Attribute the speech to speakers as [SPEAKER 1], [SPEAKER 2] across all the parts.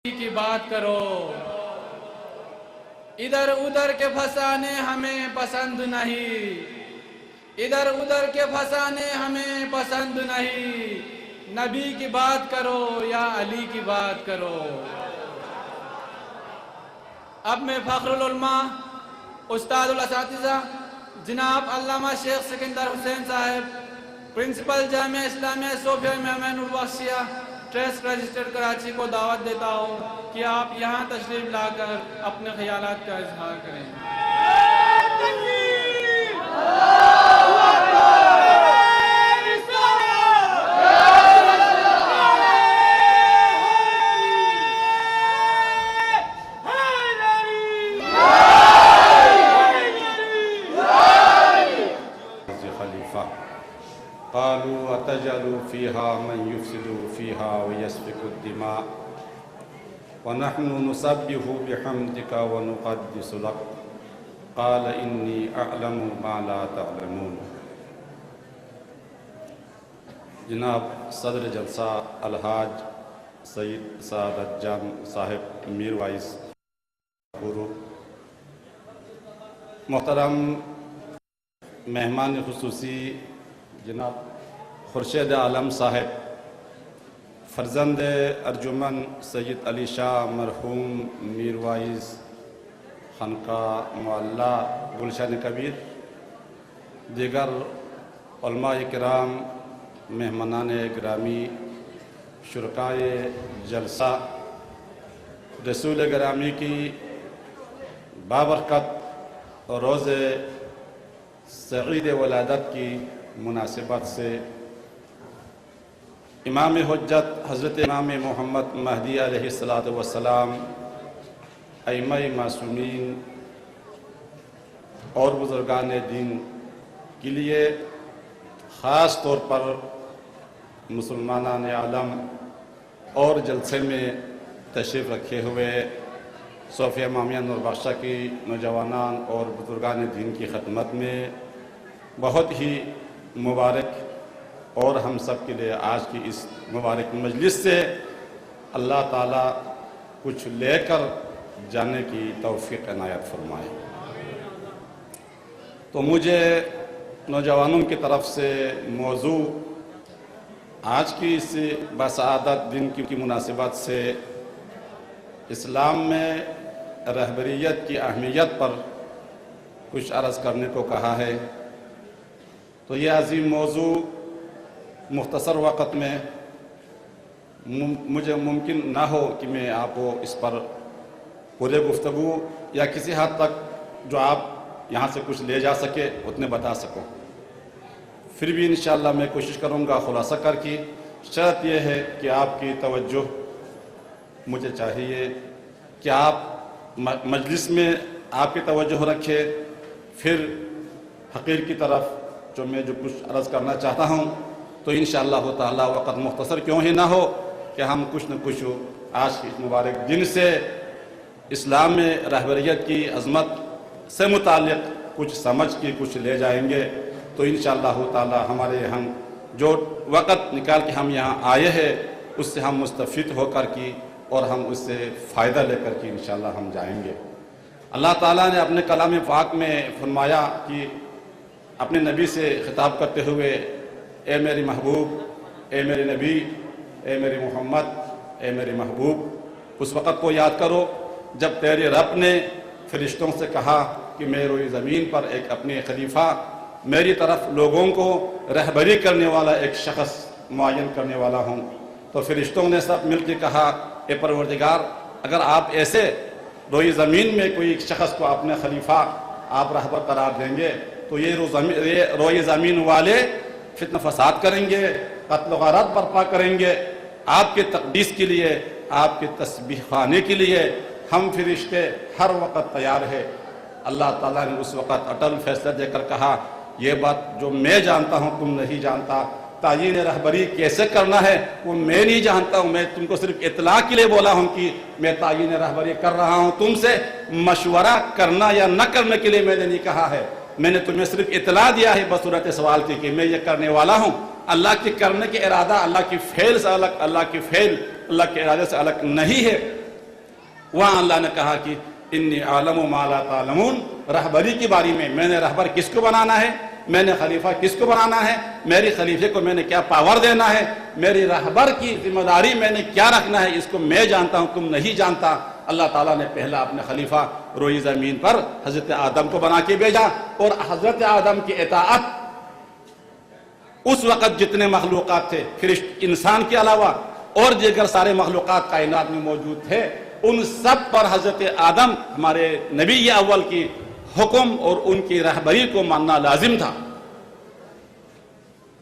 [SPEAKER 1] کی بات کرو، ادھر ادھر کے پھنسانے ہمیں پسند نہیں، ادھر ادھر کے پھنسانے ہمیں پسند نہیں، نبی کی بات کرو یا علی کی بات کرو۔ اب میں فخر العلماء استاد الاساتذہ جناب علامہ شیخ سکندر حسین صاحب، پرنسپل جامعہ اسلامیہ صوفیہ میمن البخشیہ ٹرسٹ رجسٹرڈ کراچی کو دعوت دیتا ہوں کہ آپ یہاں تشریف لا کر اپنے خیالات کا اظہار کریں۔
[SPEAKER 2] قالوا أتجعل فيها من يفسد فيها ويسفك الدماء ونحن نسبح بحمدك ونقدس لك قال إني أعلم ما لا تعلمون۔ جناب صدر جلسہ الحاج سید سعادت جان صاحب میر وائس گورو، محترم مہمان خصوصی جناب خورشید عالم صاحب، فرزند ارجمن سید علی شاہ مرحوم میر وائس خانقاہ معلیٰ گلشن کبیر، دیگر علماء کرام، مہمانان گرامی، شرکائے جلسہ، رسول گرامی کی بابرکت روز سعید ولادت کی مناسبت سے امام حجت حضرت امام محمد مہدی علیہ السلام، ائمہ معصومین اور بزرگان دین کے لیے خاص طور پر مسلمانان عالم اور جلسے میں تشریف رکھے ہوئے صوفیہ مامیہ نور بخشہ کی نوجوانان اور بزرگان دین کی خدمت میں بہت ہی مبارک اور ہم سب کے لیے آج کی اس مبارک مجلس سے اللہ تعالیٰ کچھ لے کر جانے کی توفیق عنایت فرمائے۔ تو مجھے نوجوانوں کی طرف سے موضوع آج کی اس بسعادت دن کی مناسبت سے اسلام میں رہبریت کی اہمیت پر کچھ عرض کرنے کو کہا ہے۔ تو یہ عظیم موضوع مختصر وقت میں مجھے ممکن نہ ہو کہ میں آپ کو اس پر پورے گفتگو یا کسی حد تک جو آپ یہاں سے کچھ لے جا سکے اتنے بتا سکوں، پھر بھی انشاءاللہ میں کوشش کروں گا خلاصہ کر کی۔ شرط یہ ہے کہ آپ کی توجہ مجھے چاہیے کہ آپ مجلس میں آپ کی توجہ رکھے، پھر حقیر کی طرف جو میں کچھ عرض کرنا چاہتا ہوں تو انشاءاللہ تعالی وقت مختصر کیوں ہی نہ ہو کہ ہم کچھ نہ کچھ آج کے اس مبارک دن سے اسلام میں رہبریت کی عظمت سے متعلق کچھ سمجھ کے کچھ لے جائیں گے۔ تو انشاءاللہ تعالی ہمارے یہاں جو وقت نکال کے ہم یہاں آئے ہیں اس سے ہم مستفید ہو کر کی اور ہم اس سے فائدہ لے کر کے انشاءاللہ ہم جائیں گے۔ اللہ تعالیٰ نے اپنے کلام پاک میں فرمایا کہ اپنے نبی سے خطاب کرتے ہوئے، اے میری محبوب، اے میرے نبی، اے میری محمد، اے میرے محبوب، اس وقت کو یاد کرو جب تیرے رب نے فرشتوں سے کہا کہ میں روئے زمین پر ایک اپنے خلیفہ میری طرف لوگوں کو رہبری کرنے والا ایک شخص معین کرنے والا ہوں۔ تو فرشتوں نے سب مل کے کہا، اے پروردگار، اگر آپ ایسے روئے زمین میں کوئی شخص کو اپنے خلیفہ آپ رہبر قرار دیں گے تو یہ روئے زمین والے فتنہ فساد کریں گے، قتل و غارت برپا کریں گے۔ آپ کے تقدیس کے لیے، آپ کے تسبیح خانے کے لیے ہم فرشتے ہر وقت تیار ہیں۔ اللہ تعالیٰ نے اس وقت اٹل فیصلہ دے کر کہا، یہ بات جو میں جانتا ہوں تم نہیں جانتا، تعین رہبری کیسے کرنا ہے وہ میں نہیں جانتا ہوں، میں تم کو صرف اطلاع کے لیے بولا ہوں کہ میں تعین رہبری کر رہا ہوں، تم سے مشورہ کرنا یا نہ کرنے کے لیے میں نے نہیں کہا ہے، میں نے تمہیں صرف اطلاع دیا ہے بصورت سوال کی کہ میں یہ کرنے والا ہوں۔ اللہ کے کرنے کے ارادہ اللہ کی فعل سے الگ، اللہ کے فعل اللہ کے ارادے سے الگ نہیں ہے۔ وہاں اللہ نے کہا کہ انی عالم ما لا تعلمون، رہبری کی باری میں نے رہبر کس کو بنانا ہے، میں نے خلیفہ کس کو بنانا ہے، میری خلیفے کو میں نے کیا پاور دینا ہے، میری رہبر کی ذمہ داری میں نے کیا رکھنا ہے، اس کو میں جانتا ہوں، تم نہیں جانتا۔ اللہ تعالیٰ نے پہلا اپنے خلیفہ روئی زمین پر حضرت آدم کو بنا کے بھیجا، اور حضرت آدم کی اطاعت اس وقت جتنے مخلوقات تھے انسان کے علاوہ اور دیگر سارے مخلوقات کائنات میں موجود تھے، ان سب پر حضرت آدم ہمارے نبی اول کی حکم اور ان کی رہبری کو ماننا لازم تھا۔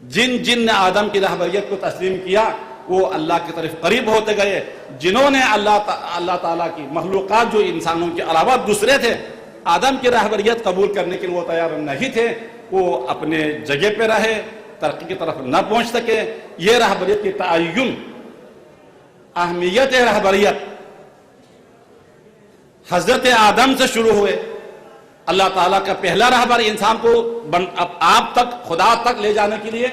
[SPEAKER 2] جن نے آدم کی رہبریت کو تسلیم کیا وہ اللہ کی طرف قریب ہوتے گئے، جنہوں نے اللہ تعالیٰ کی مخلوقات جو انسانوں کے علاوہ دوسرے تھے آدم کی رہبریت قبول کرنے کے لیے وہ تیار نہیں تھے، وہ اپنے جگہ پہ رہے، ترقی کی طرف نہ پہنچ سکے۔ یہ رہبریت کی تعین، اہمیت رہبریت حضرت آدم سے شروع ہوئے۔ اللہ تعالیٰ کا پہلا رہبر انسان کو آپ تک، خدا تک لے جانے کے لیے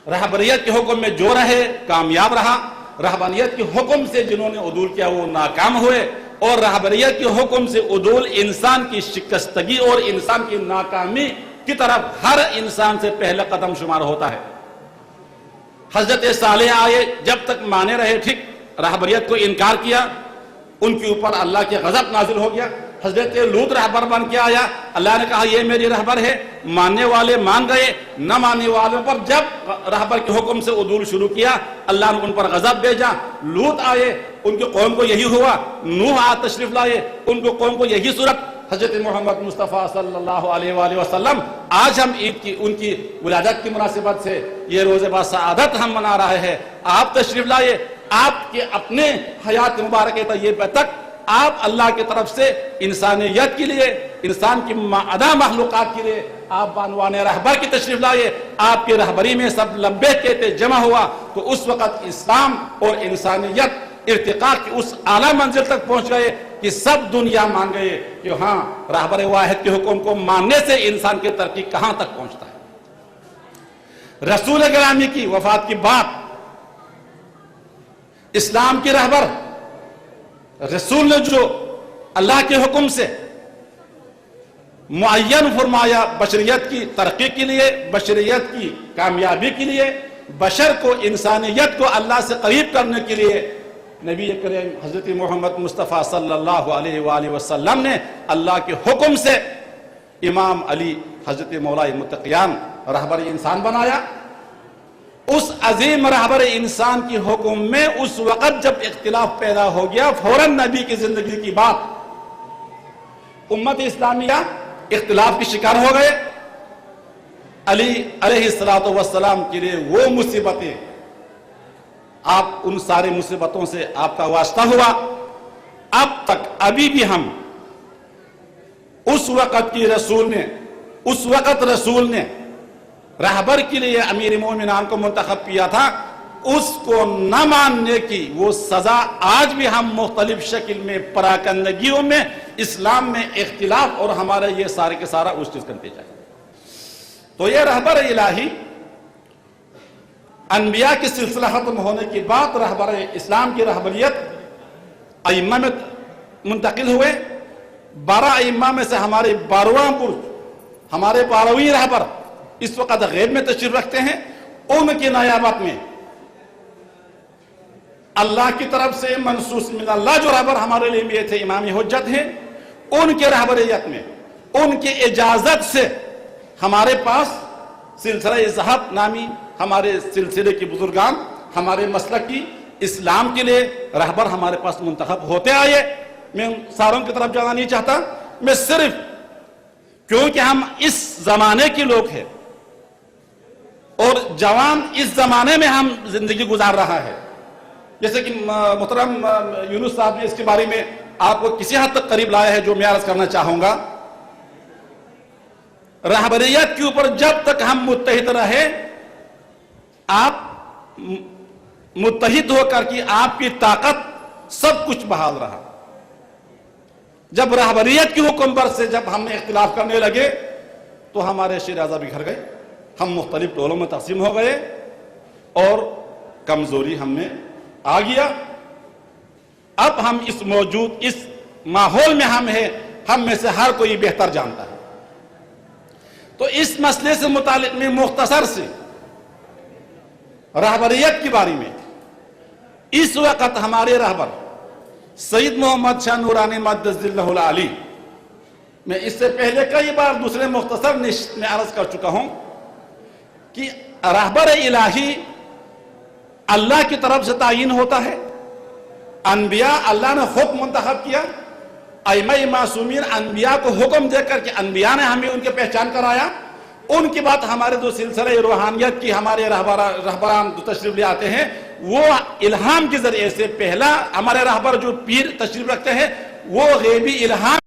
[SPEAKER 2] رہبریت کے حکم میں جو رہے کامیاب رہا، رہبریت کے حکم سے جنہوں نے عدول کیا وہ ناکام ہوئے، اور رہبریت کے حکم سے عدول انسان کی شکستگی اور انسان کی ناکامی کی طرف ہر انسان سے پہلا قدم شمار ہوتا ہے۔ حضرت صالح آئے، جب تک مانے رہے ٹھیک، رہبریت کو انکار کیا، ان کے اوپر اللہ کے غضب نازل ہو گیا۔ حضرت لوط رہبر بن کے آیا، اللہ نے کہا یہ میری رہبر ہے، ماننے والے مان گئے، نہ ماننے والوں پر جب رہبر کے حکم سے عدول شروع کیا اللہ نے ان پر غضب بھیجا۔ لوط آئے، ان کی قوم کو یہی ہوا، نوح تشریف لائے، ان کی قوم کو یہی صورت۔ حضرت محمد مصطفیٰ صلی اللہ علیہ وآلہ وسلم، آج ہم عید کی ان کی ولادت کی مناسبت سے یہ روز باسعادت ہم منا رہے ہیں، آپ تشریف لائے، آپ کے اپنے حیات مبارک طیبہ تک آپ اللہ کی طرف سے انسانیت کے لیے، انسان کی معدہ مخلوقات کے لیے آپ بانوان رہبر کی تشریف لائے، آپ کی رہبری میں سب لبیک کہتے جمع ہوا، تو اس وقت اسلام اور انسانیت ارتقاء کی اس اعلیٰ منزل تک پہنچ گئے کہ سب دنیا مان گئے کہ ہاں رہبر واحد کے حکم کو ماننے سے انسان کی ترقی کہاں تک پہنچتا ہے۔ رسول گرامی کی وفات کی بات، اسلام کی رہبر رسول نے جو اللہ کے حکم سے معین فرمایا بشریت کی ترقی کے لیے، بشریت کی کامیابی کے لیے، بشر کو، انسانیت کو اللہ سے قریب کرنے کے لیے، نبی کریم حضرت محمد مصطفیٰ صلی اللہ علیہ وآلہ وسلم نے اللہ کے حکم سے امام علی حضرت مولا متقیان رہبر انسان بنایا۔ اس عظیم رہبر انسان کی حکم میں اس وقت جب اختلاف پیدا ہو گیا، فوراً نبی کی زندگی کی بات، امت اسلامیہ اختلاف کی شکار ہو گئے۔ علی علیہ السلام کے لیے وہ مصیبتیں، آپ ان سارے مصیبتوں سے آپ کا واسطہ ہوا۔ اب تک ابھی بھی ہم اس وقت کی رسول نے رہبر کے لیے امیر مومنان کو منتخب کیا تھا، اس کو نہ ماننے کی وہ سزا آج بھی ہم مختلف شکل میں، پراکندگیوں میں، اسلام میں اختلاف اور ہمارا یہ سارے کے سارا اس چیز کا نتیجہ ہے۔ تو یہ رہبر الہی انبیاء کی سلسلہ ختم ہونے کے بعد رہبر اسلام کی رہبریت ائمہ میں منتقل ہوئے۔ 12 ائمہ میں سے ہمارے 12واں برج، ہمارے 12ویں رہبر اس وقت غیب میں تشریف رکھتے ہیں۔ ان کی نیابت میں اللہ کی طرف سے منصوص من اللہ جو رہبر ہمارے لیے بھی تھے، امام حجت ہیں، ان کے رہبریت میں، ان کی اجازت سے ہمارے پاس سلسلہ ذہب نامی ہمارے سلسلے کی بزرگان، ہمارے مسلک کی اسلام کے لیے رہبر ہمارے پاس منتخب ہوتے آئے۔ میں ساروں کی طرف جانا نہیں چاہتا، میں صرف کیونکہ ہم اس زمانے کے لوگ ہیں اور جوان اس زمانے میں ہم زندگی گزار رہا ہے، جیسے کہ محترم یونس صاحب نے اس کے بارے میں آپ کو کسی حد تک قریب لایا ہے، جو میں عرض کرنا چاہوں گا۔ رہبریت کے اوپر جب تک ہم متحد رہے، آپ متحد ہو کر کے آپ کی طاقت سب کچھ بحال رہا۔ جب رہبریت کی حکم پر سے جب ہم نے اختلاف کرنے لگے تو ہمارے شیرازہ بکھر گئے، ہم مختلف ٹولوں میں تقسیم ہو گئے اور کمزوری ہم میں آ گیا۔ اب ہم اس موجود اس ماحول میں ہم ہیں، ہم میں سے ہر کوئی بہتر جانتا ہے۔ تو اس مسئلے سے متعلق میں مختصر سے رہبریت کے بارے میں اس وقت ہمارے رہبر سید محمد شاہ نورانی مقدس اللہ العلی، میں اس سے پہلے کئی بار دوسرے مختصر نشست میں عرض کر چکا ہوں کہ رہبر الہی اللہ کی طرف سے تعین ہوتا ہے، انبیاء اللہ نے حکم منتخب کیا، ائمہ معصومین انبیاء کو حکم دے کر کے انبیاء نے ہمیں ان کے پہچان کرایا، ان کے بعد ہمارے جو سلسلہ روحانیت کی ہمارے رہبران جو تشریف لے آتے ہیں وہ الہام کے ذریعے سے، پہلا ہمارے رہبر جو پیر تشریف رکھتے ہیں وہ غیبی الہام